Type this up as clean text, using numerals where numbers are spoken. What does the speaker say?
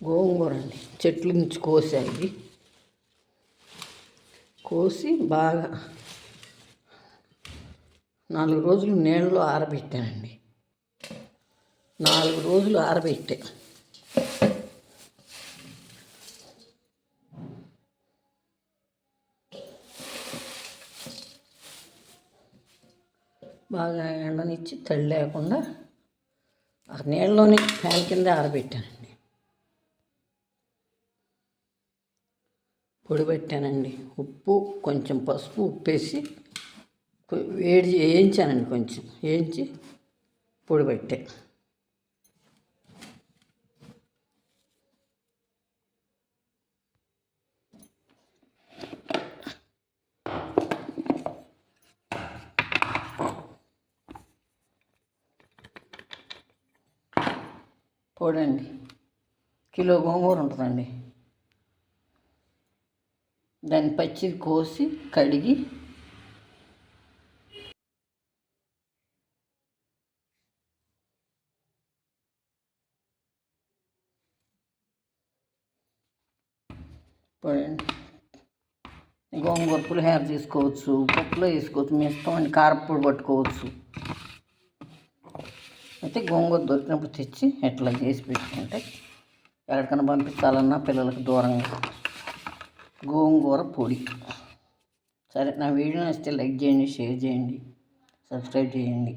గోంగూర అండి, చెట్ల నుంచి కోసాయి. కోసి బాగా 4 రోజులు నీళ్ళలో ఆరబెట్టానండి. 4 రోజులు ఆరబెట్టా. బాగా ఎండనిచ్చి తడి లేకుండా ఆ నీళ్ళలోనే ఫ్యాన్ కింద ఆరబెట్టానండి. పొడి పెట్టానండి. ఉప్పు, కొంచెం పసుపు, ఉప్పేసి వేయించానండి. కొంచెం వేయించి పొడి పెట్టా. పొడి అండి, కిలో గోంగూర ఉంటుందండి. దాన్ని పచ్చిది కోసి కడిగి పొడండి. గోంగూర పులిహోర తీసుకోవచ్చు, పప్పులో వేసుకోవచ్చు, మీ ఇష్టం అండి. కారపొడి పట్టుకోవచ్చు. అయితే గోంగూర దొరికినప్పుడు తెచ్చి ఎట్లా చేసి పెట్టుకుంటే ఎక్కడికైనా పంపించాలన్నా పిల్లలకు దూరంగా గోంగూర పొడి. సరే, నా వీడియో నచ్చితే లైక్ చేయండి, షేర్ చేయండి, సబ్స్క్రైబ్ చేయండి.